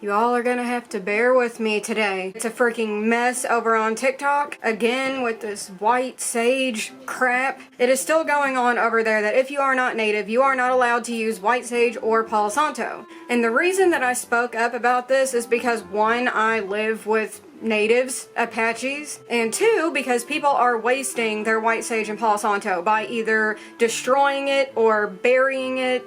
You all are gonna have to bear with me today. It's a freaking mess over on TikTok. Again, with this white sage crap. It is still going on over there that if you are not native, you are not allowed to use white sage or Palo Santo. And the reason that I spoke up about this is because one, I live with natives, Apaches, and two, because people are wasting their white sage and Palo Santo by either destroying it or burying it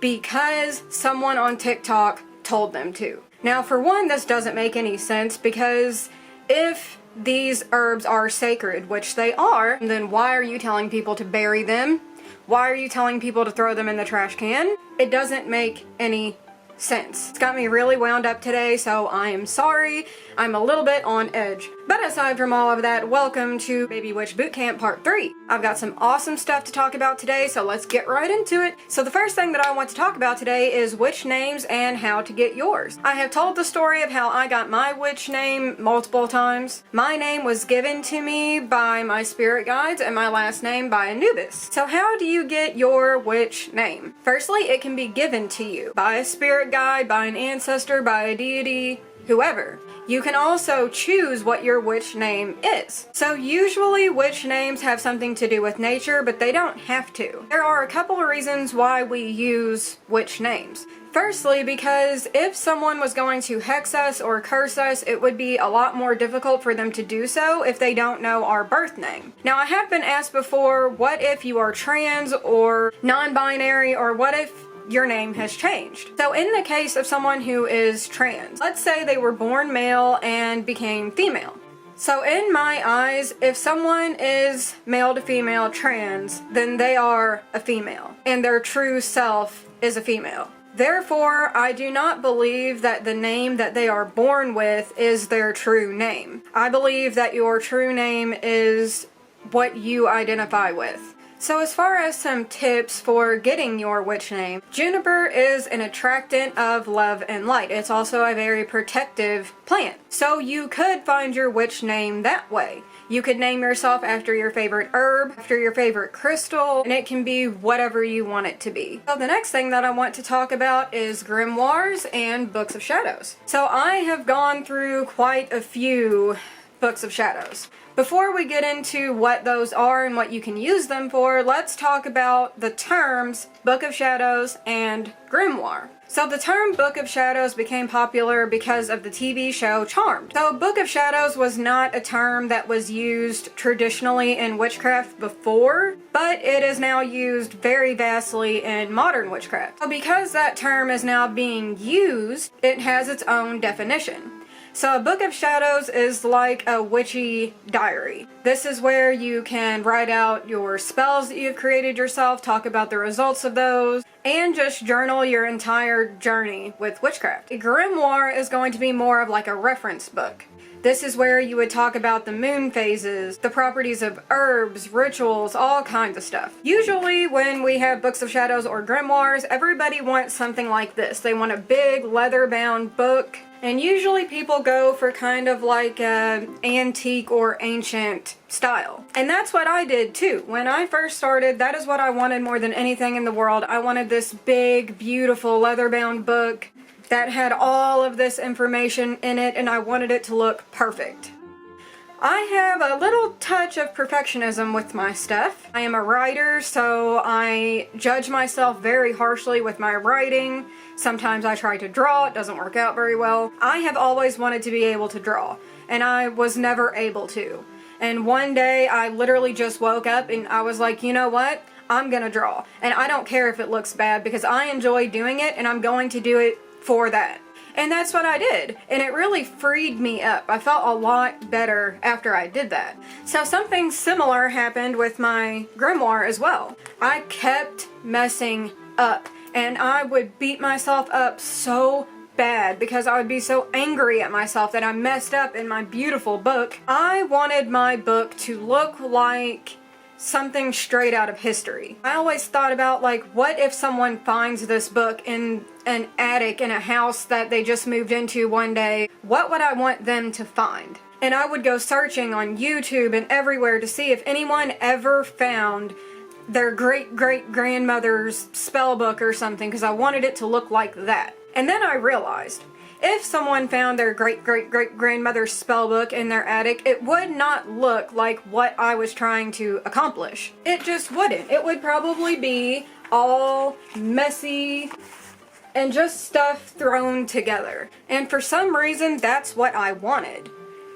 because someone on TikTok told them to. Now, for one, this doesn't make any sense because if these herbs are sacred, which they are, then why are you telling people to bury them? Why are you telling people to throw them in the trash can? It doesn't make any sense. It's got me really wound up today, so I am sorry. I'm a little bit on edge. But aside from all of that, welcome to Baby Witch Bootcamp Part 3. I've got some awesome stuff to talk about today, so let's get right into it. So the first thing that I want to talk about today is witch names and how to get yours. I have told the story of how I got my witch name multiple times. My name was given to me by my spirit guides and my last name by Anubis. So how do you get your witch name? Firstly, it can be given to you by a spirit guide, by an ancestor, by a deity, whoever. You can also choose what your witch name is. So usually witch names have something to do with nature, but they don't have to. There are a couple of reasons why we use witch names. Firstly, because if someone was going to hex us or curse us, it would be a lot more difficult for them to do so if they don't know our birth name. Now, I have been asked before, what if you are trans or non-binary, or what if your name has changed? So in the case of someone who is trans, let's say they were born male and became female. So in my eyes, if someone is male to female trans, then they are a female and their true self is a female. Therefore, I do not believe that the name that they are born with is their true name. I believe that your true name is what you identify with. So as far as some tips for getting your witch name, Juniper is an attractant of love and light. It's also a very protective plant. So you could find your witch name that way. You could name yourself after your favorite herb, after your favorite crystal, and it can be whatever you want it to be. So the next thing that I want to talk about is grimoires and books of shadows. So I have gone through quite a few books of shadows. Before we get into what those are and what you can use them for, let's talk about the terms Book of Shadows and Grimoire. So the term Book of Shadows became popular because of the TV show Charmed. So Book of Shadows was not a term that was used traditionally in witchcraft before, but it is now used very vastly in modern witchcraft. So because that term is now being used, it has its own definition. So a Book of Shadows is like a witchy diary. This is where you can write out your spells that you've created yourself, talk about the results of those, and just journal your entire journey with witchcraft. A grimoire is going to be more of like a reference book. This is where you would talk about the moon phases, the properties of herbs, rituals, all kinds of stuff. Usually when we have books of shadows or grimoires, everybody wants something like this. They want a big leather-bound book. And usually people go for kind of like an antique or ancient style. And that's what I did too. When I first started, that is what I wanted more than anything in the world. I wanted this big, beautiful leather-bound book that had all of this information in it, and I wanted it to look perfect. I have a little touch of perfectionism with my stuff. I am a writer, so I judge myself very harshly with my writing. Sometimes I try to draw, it doesn't work out very well. I have always wanted to be able to draw, and I was never able to. And one day I literally just woke up and I was like, you know what? I'm gonna draw. And I don't care if it looks bad because I enjoy doing it and I'm going to do it for that. And that's what I did, and it really freed me up. I felt a lot better after I did that. So something similar happened with my grimoire as well. I kept messing up, and I would beat myself up so bad because I would be so angry at myself that I messed up in my beautiful book. I wanted my book to look like something straight out of history. I always thought about, like, what if someone finds this book in an attic in a house that they just moved into one day? What would I want them to find? And I would go searching on YouTube and everywhere to see if anyone ever found their great-great-grandmother's spell book or something, because I wanted it to look like that. And then I realized, if someone found their great-great-great-grandmother's spell book in their attic, it would not look like what I was trying to accomplish. It just wouldn't. It would probably be all messy and just stuff thrown together. And for some reason, that's what I wanted.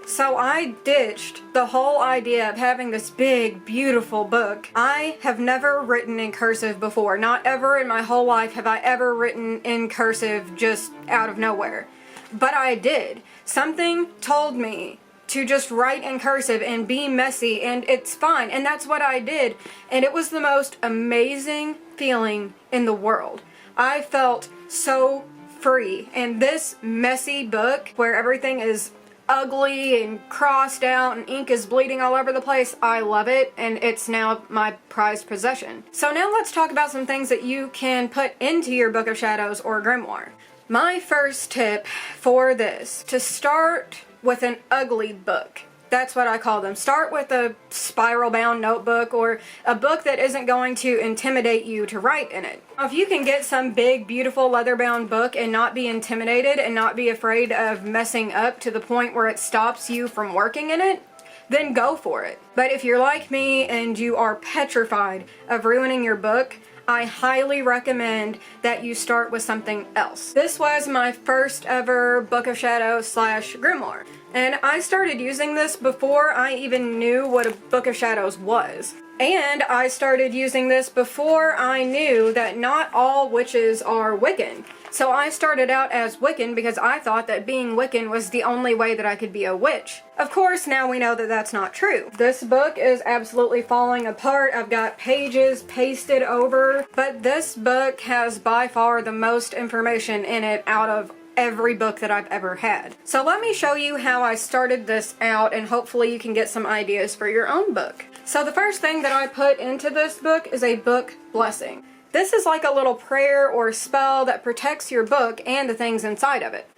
So I ditched the whole idea of having this big, beautiful book. I have never written in cursive before. Not ever in my whole life have I ever written in cursive just out of nowhere. But I did. Something told me to just write in cursive and be messy, and it's fine. And that's what I did. And it was the most amazing feeling in the world. I felt so free. And this messy book, where everything is ugly and crossed out and ink is bleeding all over the place, I love it, and it's now my prized possession. So now let's talk about some things that you can put into your Book of Shadows or grimoire. My first tip for this, to start with an ugly book. That's what I call them. Start with a spiral-bound notebook or a book that isn't going to intimidate you to write in it. If you can get some big, beautiful leather-bound book and not be intimidated and not be afraid of messing up to the point where it stops you from working in it, then go for it. But if you're like me and you are petrified of ruining your book, I highly recommend that you start with something else. This was my first ever Book of Shadows / grimoire. And I started using this before I even knew what a Book of Shadows was. And I started using this before I knew that not all witches are Wiccan. So I started out as Wiccan because I thought that being Wiccan was the only way that I could be a witch. Of course, now we know that that's not true. This book is absolutely falling apart. I've got pages pasted over, but this book has by far the most information in it out of every book that I've ever had. So let me show you how I started this out, and hopefully you can get some ideas for your own book. So the first thing that I put into this book is a book blessing. This is like a little prayer or spell that protects your book and the things inside of it.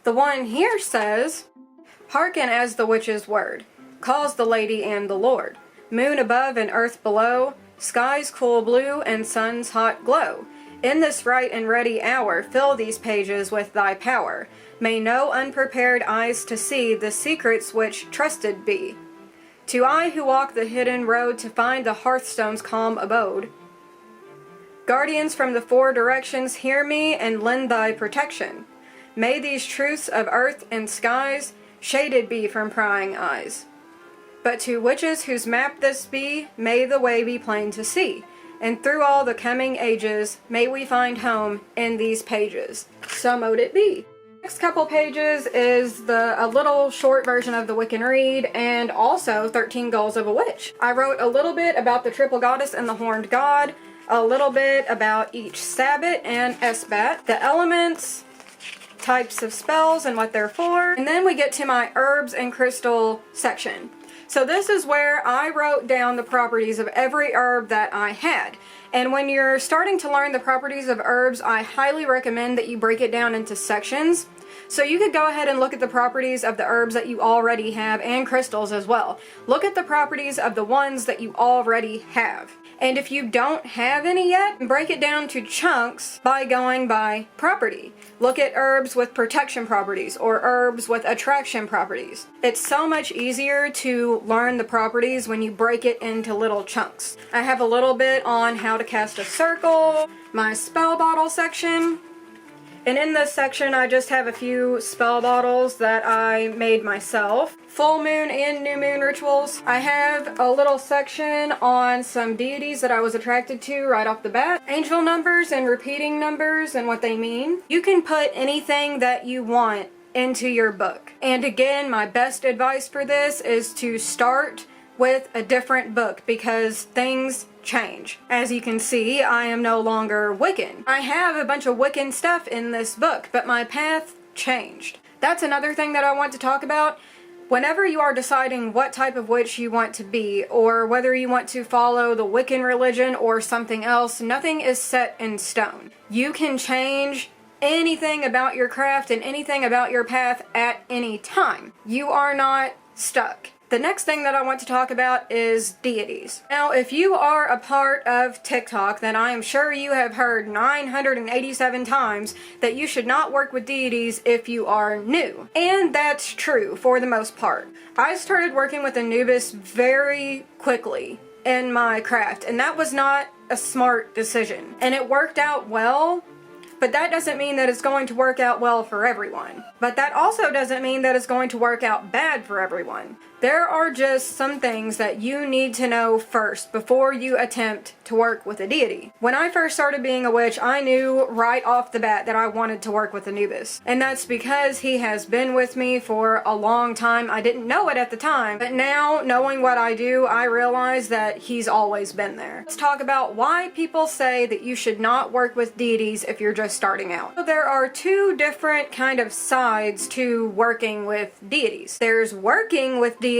The one here says, "Hearken as the witch's word, calls the lady and the lord, moon above and earth below, skies cool blue and sun's hot glow. In this right and ready hour, fill these pages with thy power. May no unprepared eyes to see the secrets which trusted be. To I who walk the hidden road to find the hearthstone's calm abode. Guardians from the four directions, hear me and lend thy protection. May these truths of earth and skies shaded be from prying eyes. But to witches whose map this be, may the way be plain to see. And through all the coming ages, may we find home in these pages. So mote it be." Next couple pages is a little short version of the Wiccan Read, and also 13 Goals of a Witch. I wrote a little bit about the triple goddess and the horned god, a little bit about each sabbat and esbat, the elements, types of spells and what they're for, and then we get to my herbs and crystal section. So this is where I wrote down the properties of every herb that I had. And when you're starting to learn the properties of herbs, I highly recommend that you break it down into sections. So you could go ahead and look at the properties of the herbs that you already have and crystals as well. Look at the properties of the ones that you already have. And if you don't have any yet, break it down to chunks by going by property. Look at herbs with protection properties or herbs with attraction properties. It's so much easier to learn the properties when you break it into little chunks. I have a little bit on how to cast a circle, my spell bottle section. And in this section, I just have a few spell bottles that I made myself. Full moon and new moon rituals. I have a little section on some deities that I was attracted to right off the bat. Angel numbers and repeating numbers and what they mean. You can put anything that you want into your book. And again, my best advice for this is to start with a different book because things change. As you can see, I am no longer Wiccan. I have a bunch of Wiccan stuff in this book, but my path changed. That's another thing that I want to talk about. Whenever you are deciding what type of witch you want to be, or whether you want to follow the Wiccan religion or something else, nothing is set in stone. You can change anything about your craft and anything about your path at any time. You are not stuck. The next thing that I want to talk about is deities. Now, if you are a part of TikTok, then I am sure you have heard 987 times that you should not work with deities if you are new. And that's true for the most part. I started working with Anubis very quickly in my craft, and that was not a smart decision. And it worked out well, but that doesn't mean that it's going to work out well for everyone. But that also doesn't mean that it's going to work out bad for everyone. There are just some things that you need to know first before you attempt to work with a deity. When I first started being a witch, I knew right off the bat that I wanted to work with Anubis. And that's because he has been with me for a long time. I didn't know it at the time, but now, knowing what I do, I realize that he's always been there. Let's talk about why people say that you should not work with deities if you're just starting out. So there are two different kind of sides to working with deities. There's working with deities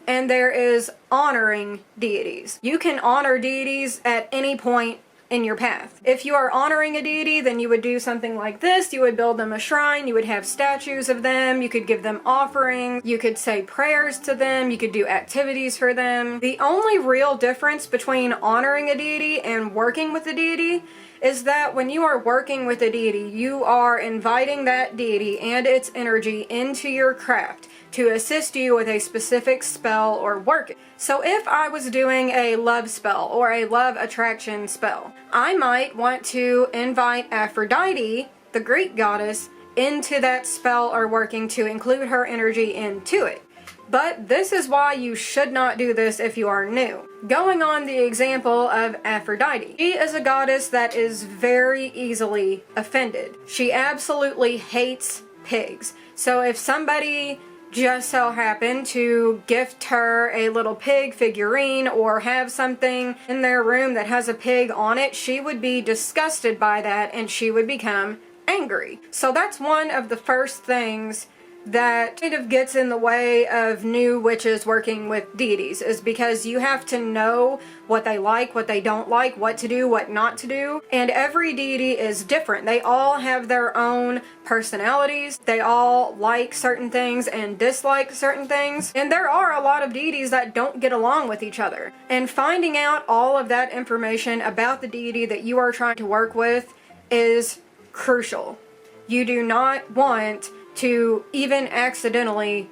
and there is honoring deities. You can honor deities at any point in your path. If you are honoring a deity, then you would do something like this. You would build them a shrine, you would have statues of them, you could give them offerings, you could say prayers to them, you could do activities for them. The only real difference between honoring a deity and working with a deity is that when you are working with a deity, you are inviting that deity and its energy into your craft to assist you with a specific spell or work. So if I was doing a love spell or a love attraction spell, I might want to invite Aphrodite, the Greek goddess, into that spell or working to include her energy into it. But this is why you should not do this if you are new. Going on the example of Aphrodite, she is a goddess that is very easily offended. She absolutely hates pigs. So if somebody just so happened to gift her a little pig figurine or have something in their room that has a pig on it, she would be disgusted by that and she would become angry. So that's one of the first things that kind of gets in the way of new witches working with deities, is because you have to know what they like, what they don't like, what to do, what not to do. And every deity is different. They all have their own personalities. They all like certain things and dislike certain things. And there are a lot of deities that don't get along with each other. And finding out all of that information about the deity that you are trying to work with is crucial. You do not want to even accidentally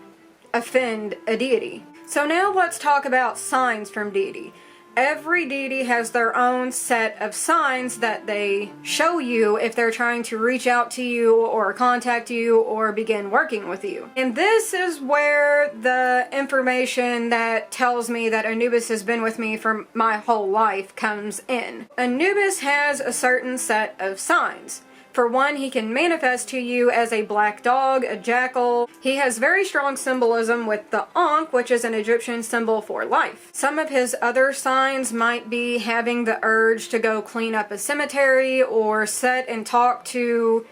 offend a deity. So now let's talk about signs from deity. Every deity has their own set of signs that they show you if they're trying to reach out to you or contact you or begin working with you. And this is where the information that tells me that Anubis has been with me for my whole life comes in. Anubis has a certain set of signs. For one, he can manifest to you as a black dog, a jackal. He has very strong symbolism with the Ankh, which is an Egyptian symbol for life. Some of his other signs might be having the urge to go clean up a cemetery or sit and talk to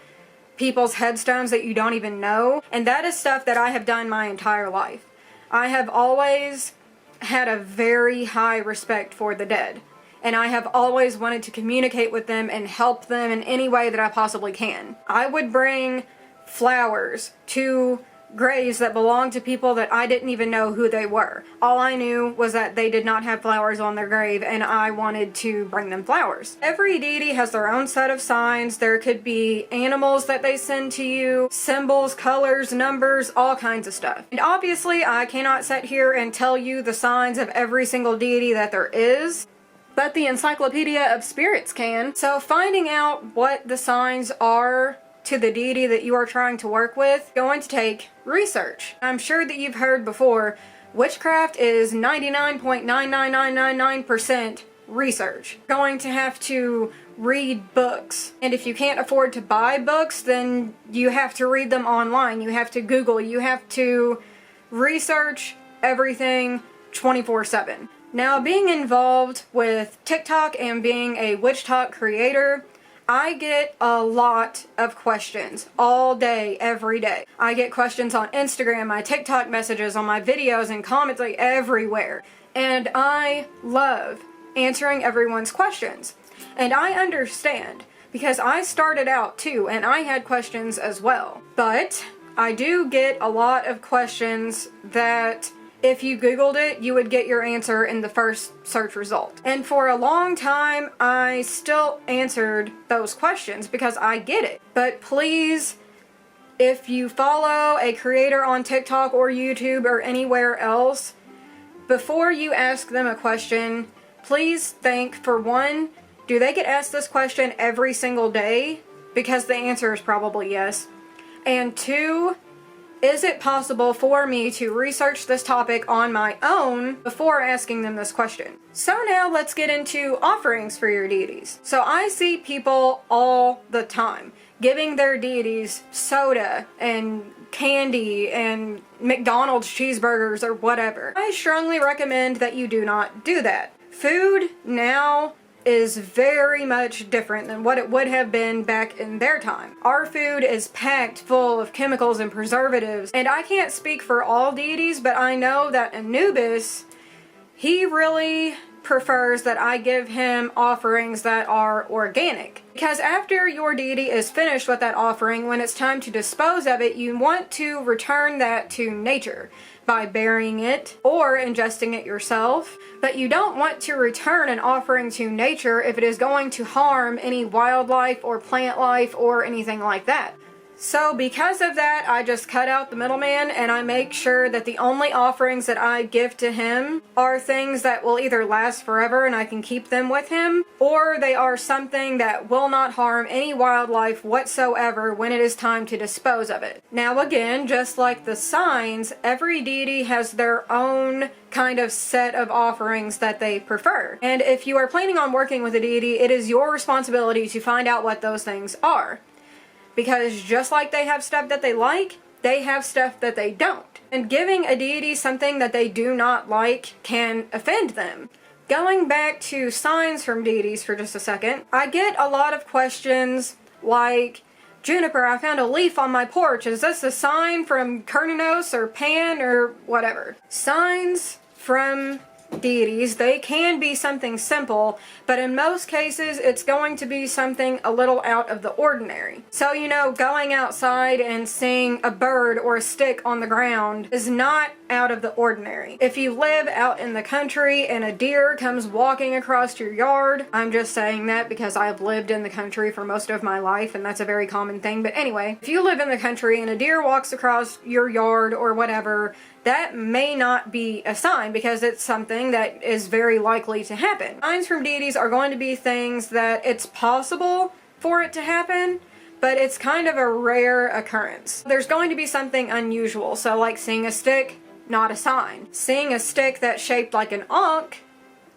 people's headstones that you don't even know. And that is stuff that I have done my entire life. I have always had a very high respect for the dead. And I have always wanted to communicate with them and help them in any way that I possibly can. I would bring flowers to graves that belonged to people that I didn't even know who they were. All I knew was that they did not have flowers on their grave and I wanted to bring them flowers. Every deity has their own set of signs. There could be animals that they send to you, symbols, colors, numbers, all kinds of stuff. And obviously I cannot sit here and tell you the signs of every single deity that there is, but the Encyclopedia of Spirits can. So finding out what the signs are to the deity that you are trying to work with is going to take research. I'm sure that you've heard before, witchcraft is 99.99999% research. You're going to have to read books. And if you can't afford to buy books, then you have to read them online. You have to Google. You have to research everything 24/7. Now, being involved with TikTok and being a witch talk creator, I get a lot of questions all day, every day. I get questions on Instagram, my TikTok messages, on my videos and comments, like everywhere. And I love answering everyone's questions. And I understand, because I started out too, and I had questions as well. But I do get a lot of questions that if you Googled it, you would get your answer in the first search result. And for a long time, I still answered those questions because I get it. But please, if you follow a creator on TikTok or YouTube or anywhere else, before you ask them a question, please think, for one, do they get asked this question every single day? Because the answer is probably yes. And two, is it possible for me to research this topic on my own before asking them this question? So now let's get into offerings for your deities. So I see people all the time giving their deities soda and candy and McDonald's cheeseburgers or whatever. I strongly recommend that you do not do that. Food now is very much different than what it would have been back in their time. Our food is packed full of chemicals and preservatives, and I can't speak for all deities, but I know that Anubis, he really prefers that I give him offerings that are organic. Because after your deity is finished with that offering, when it's time to dispose of it, you want to return that to nature by burying it or ingesting it yourself. But you don't want to return an offering to nature if it is going to harm any wildlife or plant life or anything like that. So because of that, I just cut out the middleman and I make sure that the only offerings that I give to him are things that will either last forever and I can keep them with him, or they are something that will not harm any wildlife whatsoever when it is time to dispose of it. Now again, just like the signs, every deity has their own kind of set of offerings that they prefer. And if you are planning on working with a deity, it is your responsibility to find out what those things are. Because just like they have stuff that they like, they have stuff that they don't. And giving a deity something that they do not like can offend them. Going back to signs from deities for just a second, I get a lot of questions like, Juniper, I found a leaf on my porch. Is this a sign from Kerninos or Pan or whatever? Signs from deities, they can be something simple, but in most cases it's going to be something a little out of the ordinary. So, you know, going outside and seeing a bird or a stick on the ground is not out of the ordinary. If you live out in the country and a deer comes walking across your yard, I'm just saying that because I've lived in the country for most of my life and that's a very common thing, but anyway, if you live in the country and a deer walks across your yard or whatever, that may not be a sign because it's something that is very likely to happen. Signs from deities are going to be things that it's possible for it to happen, but it's kind of a rare occurrence. There's going to be something unusual, so like seeing a stick, not a sign. Seeing a stick that's shaped like an ankh,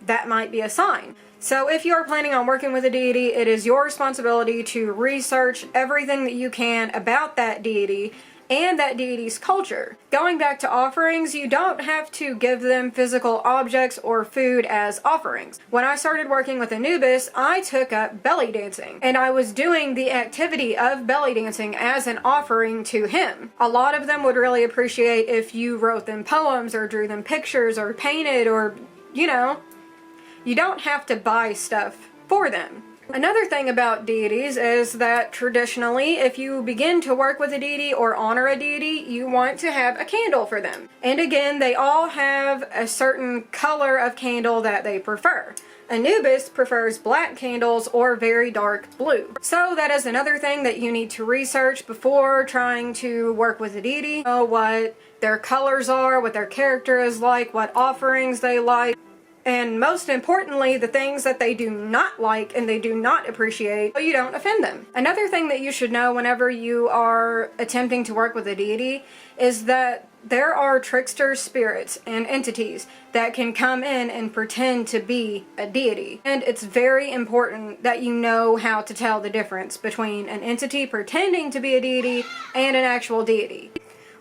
that might be a sign. So if you are planning on working with a deity, it is your responsibility to research everything that you can about that deity and that deity's culture. Going back to offerings, you don't have to give them physical objects or food as offerings. When I started working with Anubis, I took up belly dancing, and I was doing the activity of belly dancing as an offering to him. A lot of them would really appreciate if you wrote them poems or drew them pictures or painted or, you know, you don't have to buy stuff for them. Another thing about deities is that traditionally, if you begin to work with a deity or honor a deity, you want to have a candle for them. And again, they all have a certain color of candle that they prefer. Anubis prefers black candles or very dark blue. So that is another thing that you need to research before trying to work with a deity. Know what their colors are, what their character is like, what offerings they like. And most importantly, the things that they do not like and they do not appreciate, so you don't offend them. Another thing that you should know whenever you are attempting to work with a deity is that there are trickster spirits and entities that can come in and pretend to be a deity. And it's very important that you know how to tell the difference between an entity pretending to be a deity and an actual deity.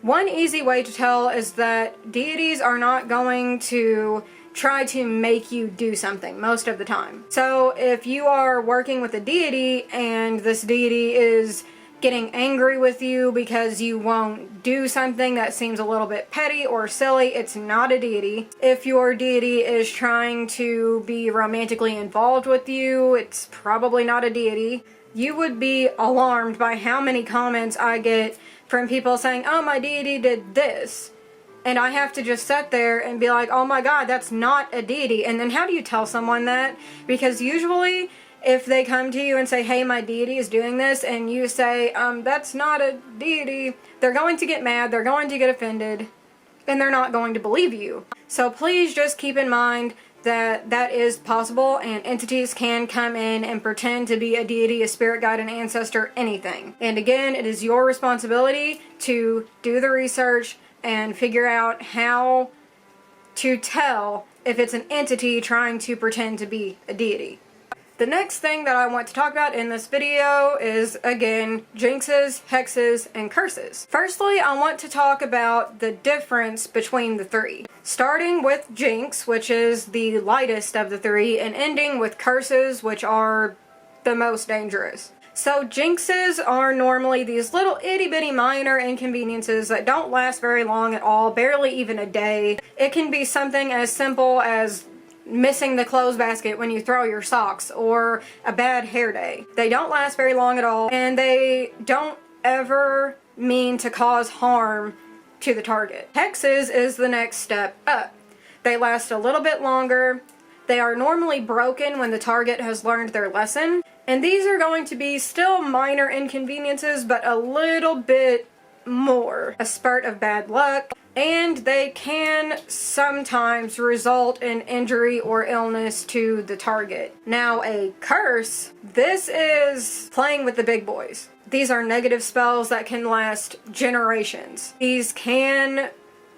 One easy way to tell is that deities are not going to try to make you do something most of the time. So if you are working with a deity and this deity is getting angry with you because you won't do something that seems a little bit petty or silly, it's not a deity. If your deity is trying to be romantically involved with you, it's probably not a deity. You would be alarmed by how many comments I get from people saying, oh, my deity did this. And I have to just sit there and be like, oh my god, that's not a deity. And then how do you tell someone that? Because usually if they come to you and say, hey, my deity is doing this, and you say, that's not a deity, they're going to get mad, they're going to get offended, and they're not going to believe you. So please just keep in mind that that is possible, and entities can come in and pretend to be a deity, a spirit guide, an ancestor, anything. And again, it is your responsibility to do the research and figure out how to tell if it's an entity trying to pretend to be a deity. The next thing that I want to talk about in this video is, again, jinxes, hexes, and curses. Firstly, I want to talk about the difference between the three. Starting with jinx, which is the lightest of the three, and ending with curses, which are the most dangerous. So jinxes are normally these little itty-bitty minor inconveniences that don't last very long at all, barely even a day. It can be something as simple as missing the clothes basket when you throw your socks, or a bad hair day. They don't last very long at all, and they don't ever mean to cause harm to the target. Hexes is the next step up. They last a little bit longer. They are normally broken when the target has learned their lesson, and these are going to be still minor inconveniences, but a little bit more. A spurt of bad luck, and they can sometimes result in injury or illness to the target. Now, a curse, this is playing with the big boys. These are negative spells that can last generations. These can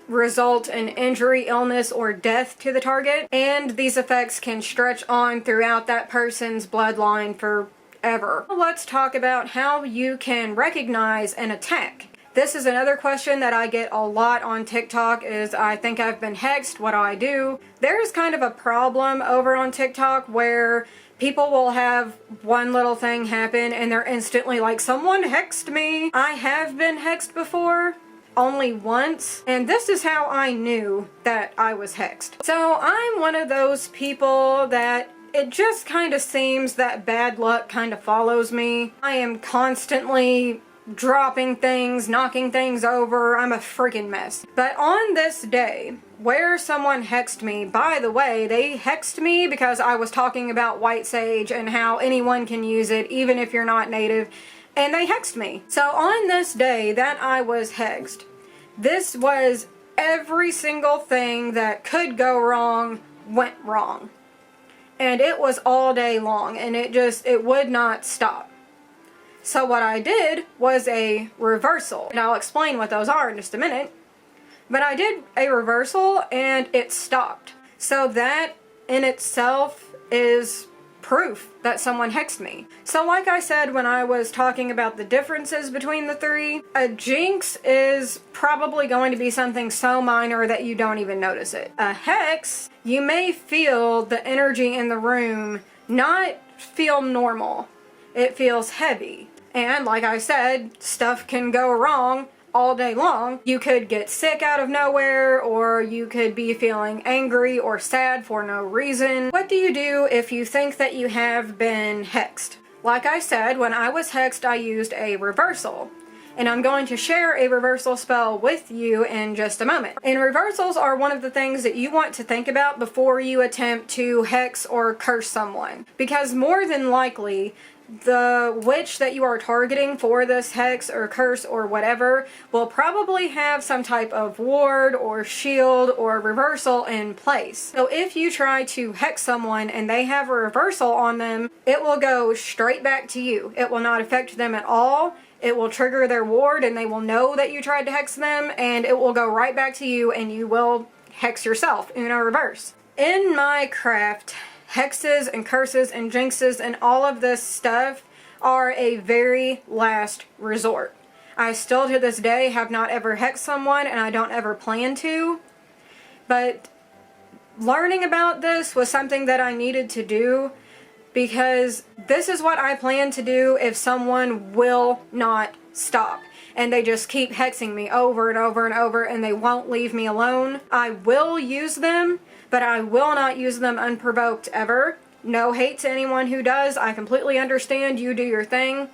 result in injury, illness, or death to the target, and these effects can stretch on throughout that person's bloodline forever. Let's talk about how you can recognize an attack. This is another question that I get a lot on TikTok, is I think I've been hexed, what do I do? There's kind of a problem over on TikTok where people will have one little thing happen and they're instantly like, someone hexed me. I have been hexed before, only once, and this is how I knew that I was hexed. So I'm one of those people that it just kind of seems that bad luck kind of follows me. I am constantly dropping things, knocking things over. I'm a freaking mess. But on this day where someone hexed me, by the way, they hexed me because I was talking about white sage and how anyone can use it even if you're not native, and they hexed me. So on this day that I was hexed, this was every single thing that could go wrong went wrong. And it was all day long, and it would not stop. So what I did was a reversal, and I'll explain what those are in just a minute. But I did a reversal and it stopped. So that in itself is proof that someone hexed me. So like I said when I was talking about the differences between the three, a jinx is probably going to be something so minor that you don't even notice it. A hex, you may feel the energy in the room not feel normal. It feels heavy. And like I said, stuff can go wrong all day long. You could get sick out of nowhere, or you could be feeling angry or sad for no reason. What do you do if you think that you have been hexed? Like I said, when I was hexed, I used a reversal. And I'm going to share a reversal spell with you in just a moment. And reversals are one of the things that you want to think about before you attempt to hex or curse someone. Because more than likely, the witch that you are targeting for this hex or curse or whatever will probably have some type of ward or shield or reversal in place. So if you try to hex someone and they have a reversal on them, it will go straight back to you. It will not affect them at all. It will trigger their ward and they will know that you tried to hex them, and it will go right back to you and you will hex yourself, Uno reverse. In my craft, hexes and curses and jinxes and all of this stuff are a very last resort. I still to this day have not ever hexed someone, and I don't ever plan to. But learning about this was something that I needed to do, because this is what I plan to do if someone will not stop and they just keep hexing me over and over and over and they won't leave me alone. I will use them, but I will not use them unprovoked ever. No hate to anyone who does. I completely understand. You do your thing.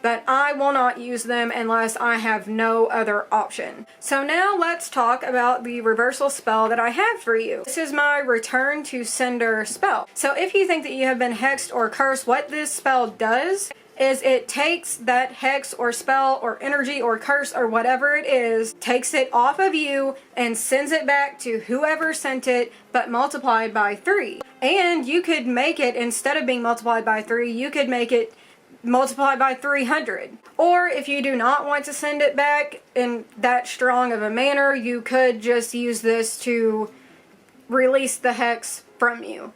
but I will not use them unless I have no other option. So now let's talk about the reversal spell that I have for you. This is my Return to Sender spell. So if you think that you have been hexed or cursed, what this spell does is it takes that hex or spell or energy or curse or whatever it is, takes it off of you and sends it back to whoever sent it, but multiplied by 3. And you could make it, instead of being multiplied by 3, you could make it multiplied by 300. Or if you do not want to send it back in that strong of a manner, you could just use this to release the hex from you.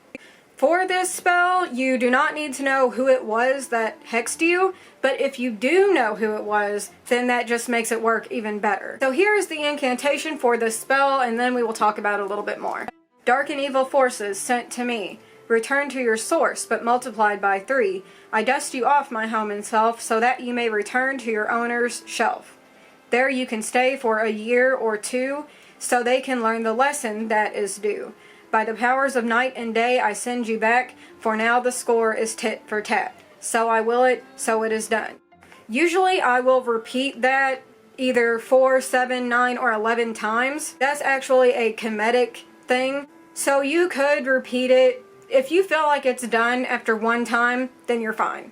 For this spell, you do not need to know who it was that hexed you, but if you do know who it was, then that just makes it work even better. So here's the incantation for this spell, and then we will talk about it a little bit more. Dark and evil forces sent to me. Return to your source, but multiplied by 3. I dust you off my home and self, so that you may return to your owner's shelf. There you can stay for a year or 2, so they can learn the lesson that is due. By the powers of night and day I send you back, for now the score is tit for tat. So I will it, so it is done. Usually I will repeat that either 4, 7, 9, or 11 times. That's actually a comedic thing. So you could repeat it. If you feel like it's done after one time, then you're fine.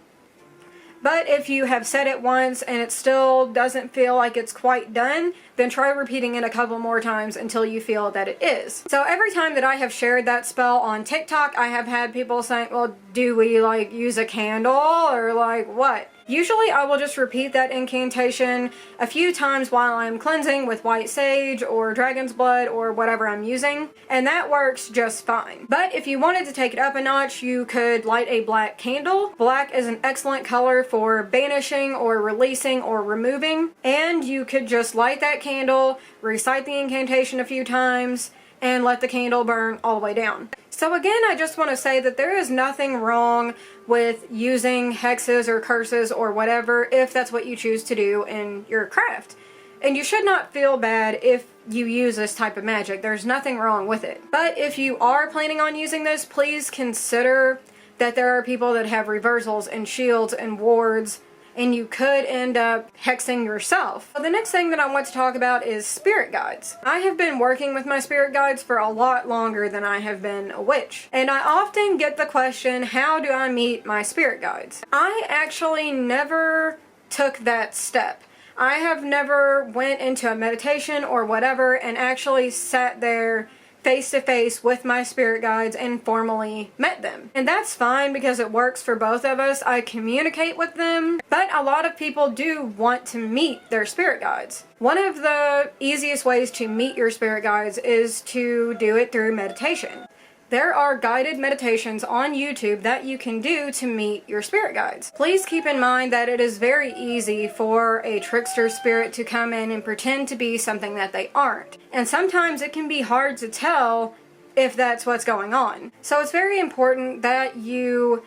But if you have said it once and it still doesn't feel like it's quite done, then try repeating it a couple more times until you feel that it is. So every time that I have shared that spell on TikTok, I have had people saying, well, do we like use a candle or like what? Usually I will just repeat that incantation a few times while I'm cleansing with white sage or dragon's blood or whatever I'm using, and that works just fine. But if you wanted to take it up a notch, you could light a black candle. Black is an excellent color for banishing or releasing or removing, and you could just light that candle, recite the incantation a few times, and let the candle burn all the way down. So again, I just want to say that there is nothing wrong with using hexes or curses or whatever if that's what you choose to do in your craft. And you should not feel bad if you use this type of magic. There's nothing wrong with it. But if you are planning on using this, please consider that there are people that have reversals and shields and wards, and you could end up hexing yourself. So the next thing that I want to talk about is spirit guides. I have been working with my spirit guides for a lot longer than I have been a witch. And I often get the question, how do I meet my spirit guides? I actually never took that step. I have never went into a meditation or whatever and actually sat there face to face with my spirit guides and formally met them. And that's fine because it works for both of us. I communicate with them, but a lot of people do want to meet their spirit guides. One of the easiest ways to meet your spirit guides is to do it through meditation. There are guided meditations on YouTube that you can do to meet your spirit guides. Please keep in mind that it is very easy for a trickster spirit to come in and pretend to be something that they aren't. And sometimes it can be hard to tell if that's what's going on. So it's very important that you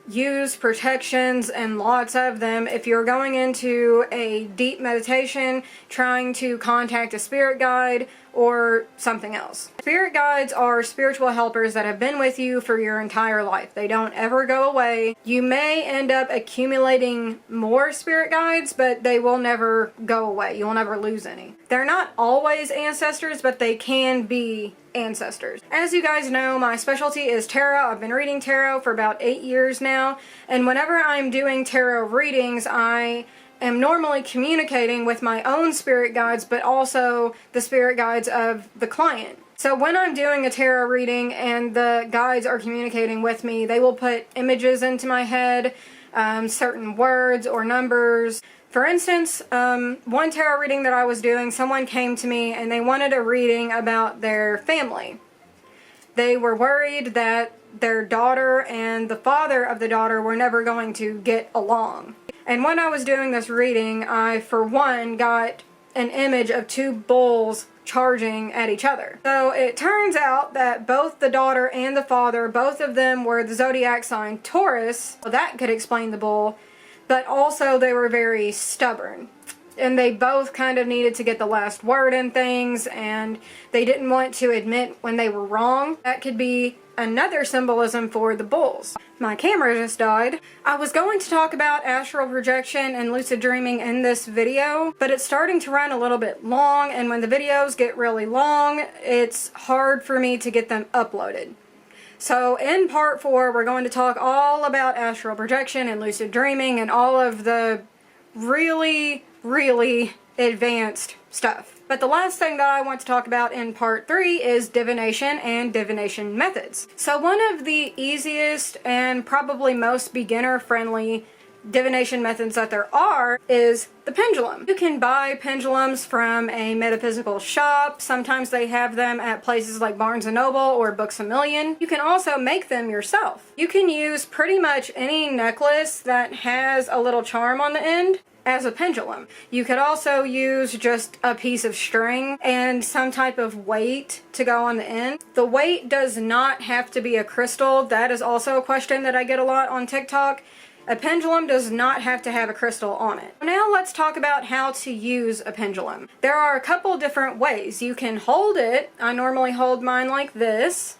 use protections and lots of them if you're going into a deep meditation trying to contact a spirit guide or something else. Spirit guides are spiritual helpers that have been with you for your entire life. They don't ever go away. You may end up accumulating more spirit guides, but they will never go away. You'll never lose any. They're not always ancestors, but they can be ancestors. As you guys know, my specialty is tarot. I've been reading tarot for about 8 years now, and whenever I'm doing tarot readings, I am normally communicating with my own spirit guides, but also the spirit guides of the client. So when I'm doing a tarot reading and the guides are communicating with me, they will put images into my head, certain words or numbers. For instance, one tarot reading that I was doing, someone came to me and they wanted a reading about their family. They were worried that their daughter and the father of the daughter were never going to get along. And when I was doing this reading, I, for one, got an image of 2 bulls charging at each other. So it turns out that both the daughter and the father, both of them were the zodiac sign Taurus. So that could explain the bull. But also they were very stubborn. And they both kind of needed to get the last word in things, and they didn't want to admit when they were wrong. That could be another symbolism for the bulls. My camera just died. I was going to talk about astral projection and lucid dreaming in this video, but it's starting to run a little bit long, and when the videos get really long, it's hard for me to get them uploaded. So in part 4, we're going to talk all about astral projection and lucid dreaming and all of the really, really advanced stuff. But the last thing that I want to talk about in part 3 is divination and divination methods. So one of the easiest and probably most beginner-friendly divination methods that there are is the pendulum. You can buy pendulums from a metaphysical shop. Sometimes they have them at places like Barnes & Noble or Books A Million. You can also make them yourself. You can use pretty much any necklace that has a little charm on the end as a pendulum. You could also use just a piece of string and some type of weight to go on the end. The weight does not have to be a crystal. That is also a question that I get a lot on TikTok. A pendulum does not have to have a crystal on it. Now let's talk about how to use a pendulum. There are a couple different ways. You can hold it. I normally hold mine like this.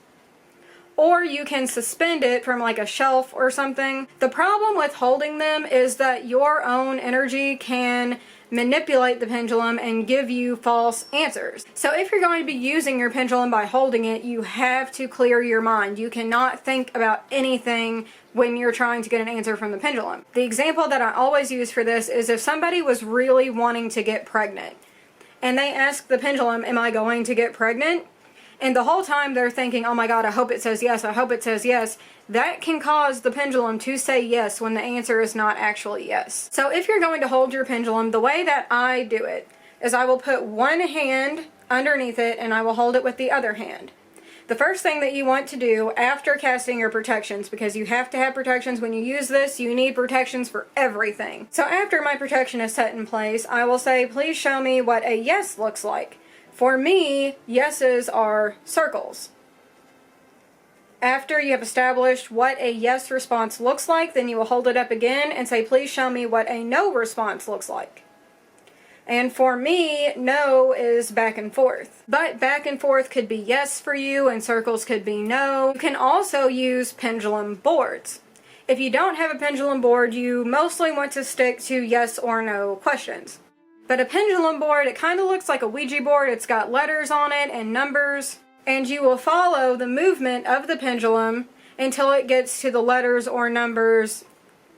Or you can suspend it from like a shelf or something. The problem with holding them is that your own energy can manipulate the pendulum and give you false answers. So if you're going to be using your pendulum by holding it, you have to clear your mind. You cannot think about anything when you're trying to get an answer from the pendulum. The example that I always use for this is if somebody was really wanting to get pregnant and they ask the pendulum, am I going to get pregnant? And the whole time they're thinking, oh my God, I hope it says yes, I hope it says yes. That can cause the pendulum to say yes when the answer is not actually yes. So if you're going to hold your pendulum, the way that I do it is I will put one hand underneath it and I will hold it with the other hand. The first thing that you want to do after casting your protections, because you have to have protections when you use this, you need protections for everything. So after my protection is set in place, I will say, please show me what a yes looks like. For me, yeses are circles. After you have established what a yes response looks like, then you will hold it up again and say, please show me what a no response looks like. And for me, no is back and forth. But back and forth could be yes for you and circles could be no. You can also use pendulum boards. If you don't have a pendulum board, you mostly want to stick to yes or no questions. But a pendulum board, it kind of looks like a Ouija board. It's got letters on it and numbers. And you will follow the movement of the pendulum until it gets to the letters or numbers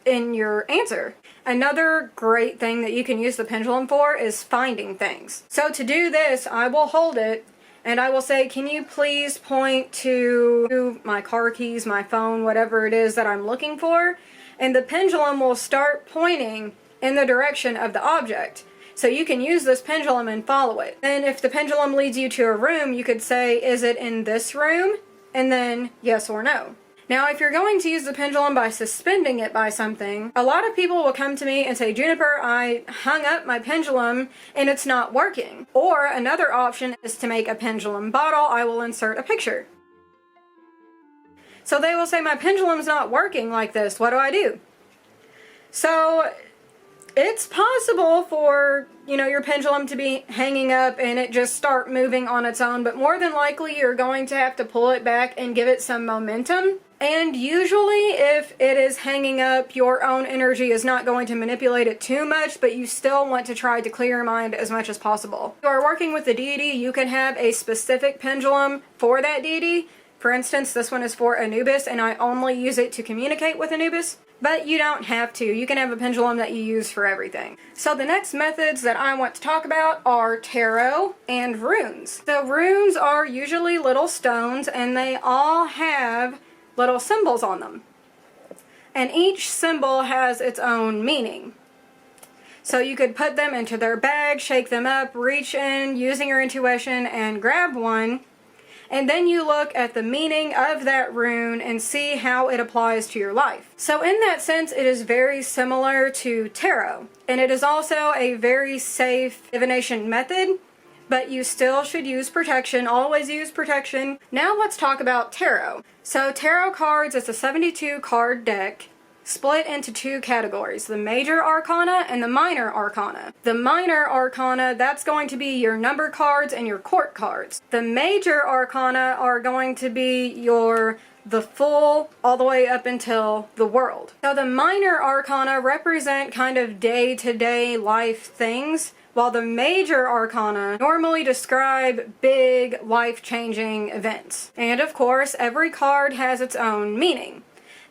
in your answer. Another great thing that you can use the pendulum for is finding things. So to do this, I will hold it and I will say, can you please point to my car keys, my phone, whatever it is that I'm looking for? And the pendulum will start pointing in the direction of the object. So you can use this pendulum and follow it. And if the pendulum leads you to a room, you could say, is it in this room? And then yes or no. Now, if you're going to use the pendulum by suspending it by something, a lot of people will come to me and say, Juniper, I hung up my pendulum and it's not working. Or another option is to make a pendulum bottle. I will insert a picture. So they will say, my pendulum's not working like this. What do I do? So it's possible for, your pendulum to be hanging up and it just start moving on its own, but more than likely you're going to have to pull it back and give it some momentum. And usually if it is hanging up, your own energy is not going to manipulate it too much, but you still want to try to clear your mind as much as possible. If you are working with the deity, you can have a specific pendulum for that deity. For instance, this one is for Anubis and I only use it to communicate with Anubis. But you don't have to. You can have a pendulum that you use for everything. So the next methods that I want to talk about are tarot and runes. So runes are usually little stones and they all have little symbols on them. And each symbol has its own meaning. So you could put them into their bag, shake them up, reach in using your intuition and grab one. And then you look at the meaning of that rune and see how it applies to your life. So in that sense, it is very similar to tarot. And it is also a very safe divination method, but you still should use protection. Always use protection. Now let's talk about tarot. So tarot cards, it's a 72 card deck. split into two categories, the major arcana and the minor arcana. The minor arcana, that's going to be your number cards and your court cards. The major arcana are going to be the full all the way up until the world. So the minor arcana represent kind of day-to-day life things, while the major arcana normally describe big life-changing events. And of course, every card has its own meaning.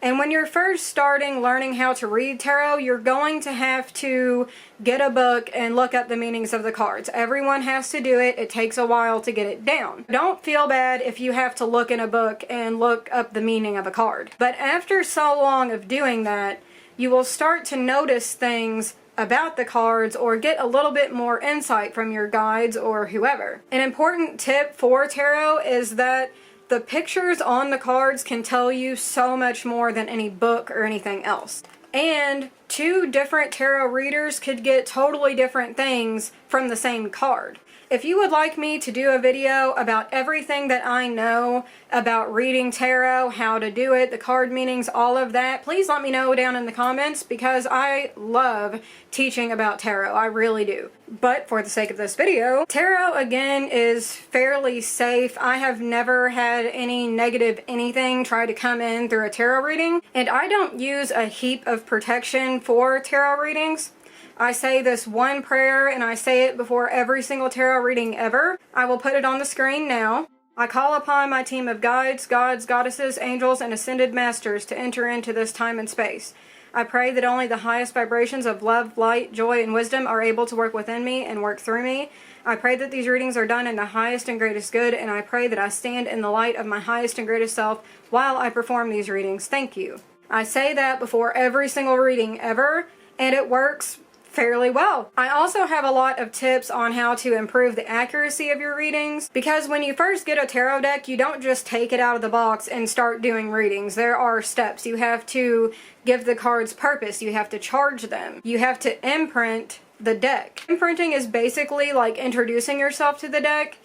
And when you're first starting learning how to read tarot, you're going to have to get a book and look up the meanings of the cards. Everyone has to do it. It takes a while to get it down. Don't feel bad if you have to look in a book and look up the meaning of a card. But after so long of doing that, you will start to notice things about the cards or get a little bit more insight from your guides or whoever. An important tip for tarot is that the pictures on the cards can tell you so much more than any book or anything else. And two different tarot readers could get totally different things from the same card. If you would like me to do a video about everything that I know about reading tarot, how to do it, the card meanings, all of that, please let me know down in the comments because I love teaching about tarot. I really do. But for the sake of this video, tarot again is fairly safe. I have never had any negative anything try to come in through a tarot reading, and I don't use a heap of protection for tarot readings. I say this one prayer and I say it before every single tarot reading ever. I will put it on the screen now. I call upon my team of guides, gods, goddesses, angels, and ascended masters to enter into this time and space. I pray that only the highest vibrations of love, light, joy, and wisdom are able to work within me and work through me. I pray that these readings are done in the highest and greatest good, and I pray that I stand in the light of my highest and greatest self while I perform these readings. Thank you. I say that before every single reading ever, and it works fairly well. I also have a lot of tips on how to improve the accuracy of your readings, because when you first get a tarot deck, you don't just take it out of the box and start doing readings. There are steps. You have to give the cards purpose. You have to charge them. You have to imprint the deck. Imprinting is basically like introducing yourself to the deck.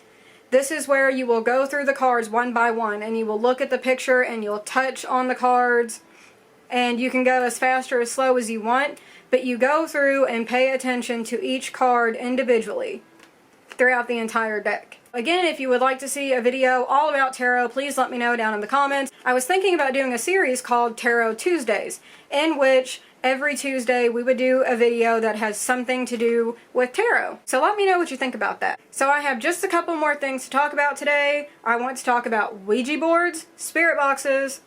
This is where you will go through the cards one by one and you will look at the picture and you'll touch on the cards, and you can go as fast or as slow as you want, but you go through and pay attention to each card individually throughout the entire deck. Again, if you would like to see a video all about tarot, please let me know down in the comments. I was thinking about doing a series called Tarot Tuesdays, in which every Tuesday we would do a video that has something to do with tarot. So let me know what you think about that. So I have just a couple more things to talk about today. I want to talk about Ouija boards, spirit boxes,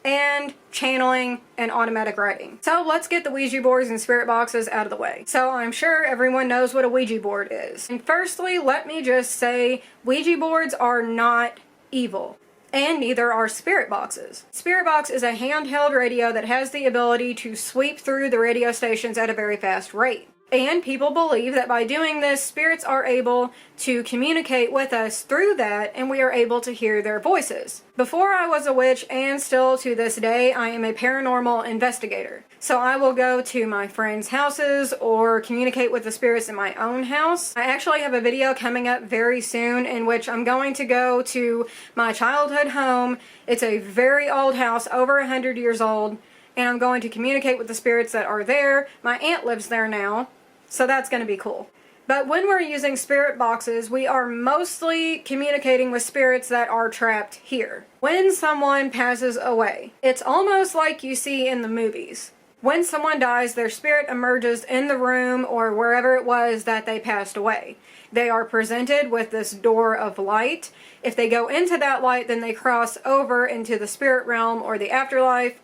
and channeling and automatic writing. So let's get the Ouija boards and spirit boxes out of the way. So I'm sure everyone knows what a Ouija board is. And firstly, let me just say Ouija boards are not evil. And neither are spirit boxes. Spirit box is a handheld radio that has the ability to sweep through the radio stations at a very fast rate. And people believe that by doing this, spirits are able to communicate with us through that, and we are able to hear their voices. Before I was a witch, and still to this day, I am a paranormal investigator. So I will go to my friends' houses or communicate with the spirits in my own house. I actually have a video coming up very soon in which I'm going to go to my childhood home. It's a very old house, over 100 years old, and I'm going to communicate with the spirits that are there. My aunt lives there now, so that's going to be cool. But when we're using spirit boxes, we are mostly communicating with spirits that are trapped here. When someone passes away, it's almost like you see in the movies. When someone dies, their spirit emerges in the room or wherever it was that they passed away. They are presented with this door of light. If they go into that light, then they cross over into the spirit realm or the afterlife.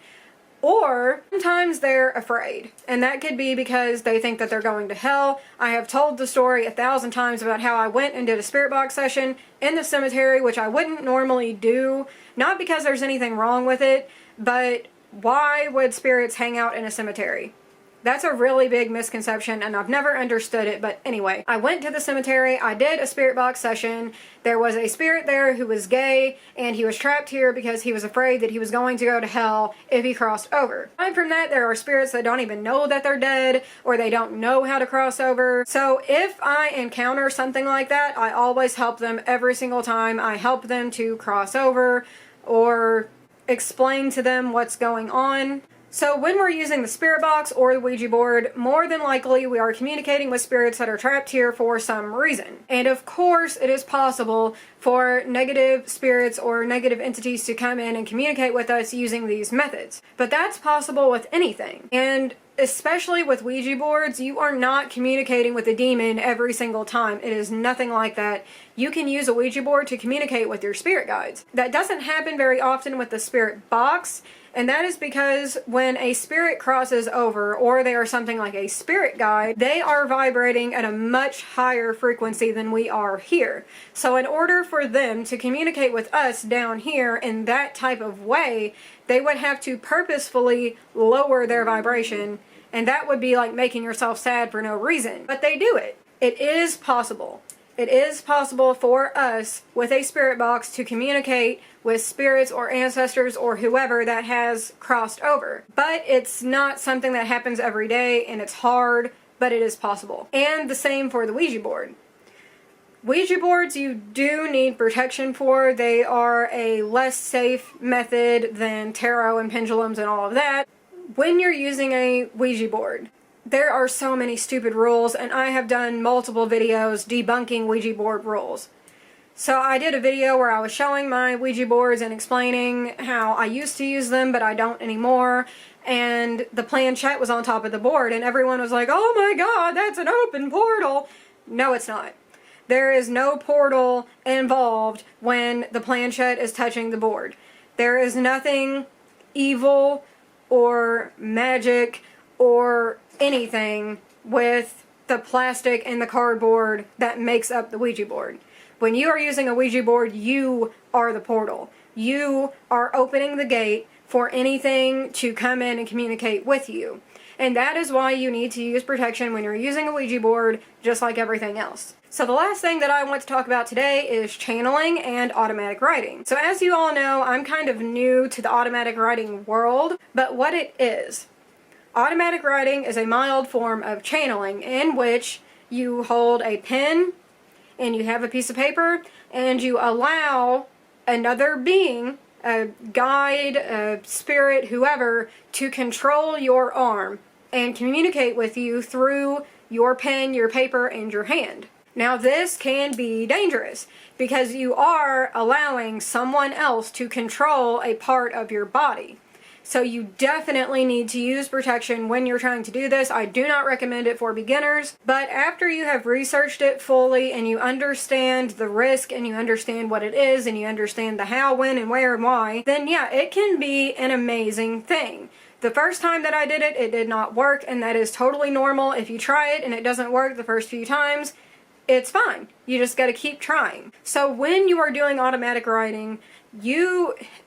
Or sometimes they're afraid, and that could be because they think that they're going to hell. I have told the story 1,000 times about how I went and did a spirit box session in the cemetery, which I wouldn't normally do, not because there's anything wrong with it, but why would spirits hang out in a cemetery? That's a really big misconception, and I've never understood it, but anyway. I went to the cemetery, I did a spirit box session. There was a spirit there who was gay, and he was trapped here because he was afraid that he was going to go to hell if he crossed over. Aside from that, there are spirits that don't even know that they're dead, or they don't know how to cross over. So if I encounter something like that, I always help them every single time. I help them to cross over, or explain to them what's going on. So when we're using the spirit box or the Ouija board, more than likely we are communicating with spirits that are trapped here for some reason. And of course it is possible for negative spirits or negative entities to come in and communicate with us using these methods. But that's possible with anything. And especially with Ouija boards, you are not communicating with a demon every single time. It is nothing like that. You can use a Ouija board to communicate with your spirit guides. That doesn't happen very often with the spirit box, and that is because when a spirit crosses over, or they are something like a spirit guide, they are vibrating at a much higher frequency than we are here. So in order for them to communicate with us down here in that type of way, they would have to purposefully lower their vibration, and that would be like making yourself sad for no reason. But they do it. It is possible. It is possible for us with a spirit box to communicate with spirits or ancestors or whoever that has crossed over. But it's not something that happens every day, and it's hard, but it is possible. And the same for the Ouija board. Ouija boards you do need protection for. They are a less safe method than tarot and pendulums and all of that. When you're using a Ouija board, there are so many stupid rules, and I have done multiple videos debunking Ouija board rules. So I did a video where I was showing my Ouija boards and explaining how I used to use them, but I don't anymore. And the planchette was on top of the board, and everyone was like, "Oh my god, that's an open portal." No, it's not. There is no portal involved when the planchette is touching the board. There is nothing evil or magic or anything with the plastic and the cardboard that makes up the Ouija board. When you are using a Ouija board, you are the portal. You are opening the gate for anything to come in and communicate with you. And that is why you need to use protection when you're using a Ouija board, just like everything else. So the last thing that I want to talk about today is channeling and automatic writing. So as you all know, I'm kind of new to the automatic writing world, but what it is, automatic writing is a mild form of channeling in which you hold a pen and you have a piece of paper and you allow another being, a guide, a spirit, whoever, to control your arm and communicate with you through your pen, your paper, and your hand. Now this can be dangerous because you are allowing someone else to control a part of your body. So you definitely need to use protection when you're trying to do this. I do not recommend it for beginners, but after you have researched it fully and you understand the risk and you understand what it is and you understand the how, when, and where, and why, then yeah, it can be an amazing thing. The first time that I did it, it did not work, and that is totally normal. If you try it and it doesn't work the first few times, it's fine. You just gotta keep trying. So when you are doing automatic writing,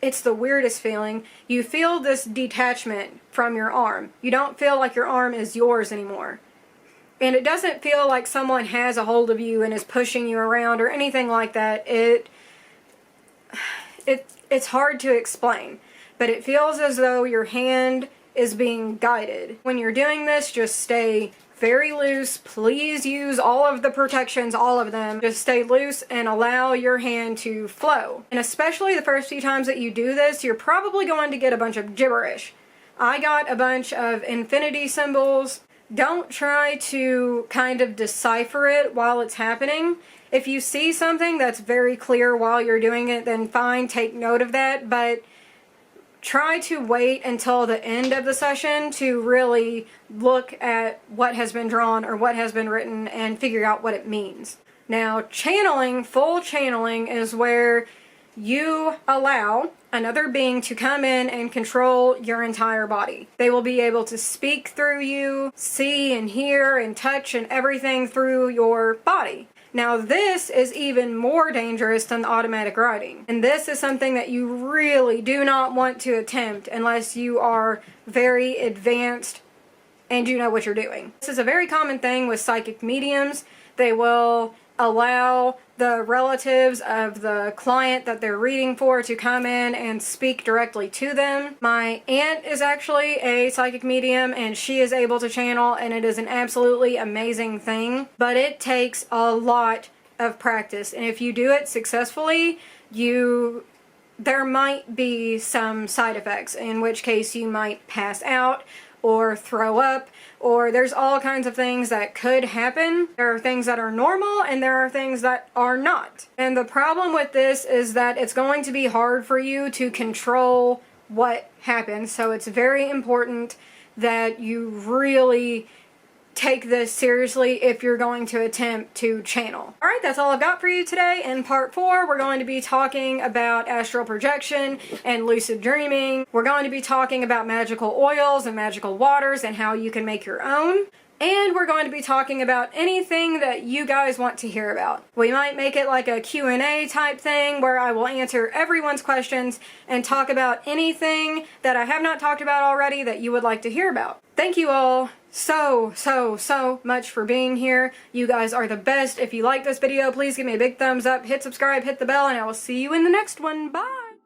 it's the weirdest feeling. You feel this detachment from your arm. You don't feel like your arm is yours anymore. And it doesn't feel like someone has a hold of you and is pushing you around or anything like that. It's hard to explain, but it feels as though your hand is being guided. When you're doing this, just stay very loose. Please use all of the protections, all of them. Just stay loose and allow your hand to flow. And especially the first few times that you do this, you're probably going to get a bunch of gibberish. I got a bunch of infinity symbols. Don't try to kind of decipher it while it's happening. If you see something that's very clear while you're doing it, then fine, take note of that, but try to wait until the end of the session to really look at what has been drawn or what has been written and figure out what it means. Now, channeling, full channeling, is where you allow another being to come in and control your entire body. They will be able to speak through you, see and hear and touch and everything through your body. Now this is even more dangerous than the automatic writing. And this is something that you really do not want to attempt unless you are very advanced and you know what you're doing. This is a very common thing with psychic mediums. They will allow the relatives of the client that they're reading for to come in and speak directly to them. My aunt is actually a psychic medium and she is able to channel, and it is an absolutely amazing thing, but it takes a lot of practice, and if you do it successfully, you there might be some side effects, in which case you might pass out or throw up, or there's all kinds of things that could happen. There are things that are normal and there are things that are not. And the problem with this is that it's going to be hard for you to control what happens. So it's very important that you really take this seriously if you're going to attempt to channel. Alright, that's all I've got for you today. In part 4, we're going to be talking about astral projection and lucid dreaming. We're going to be talking about magical oils and magical waters and how you can make your own. And we're going to be talking about anything that you guys want to hear about. We might make it like a Q&A type thing where I will answer everyone's questions and talk about anything that I have not talked about already that you would like to hear about. Thank you all so much for being here. You guys are the best. If you like this video, please give me a big thumbs up, hit subscribe, hit the bell, and I will see you in the next one. Bye!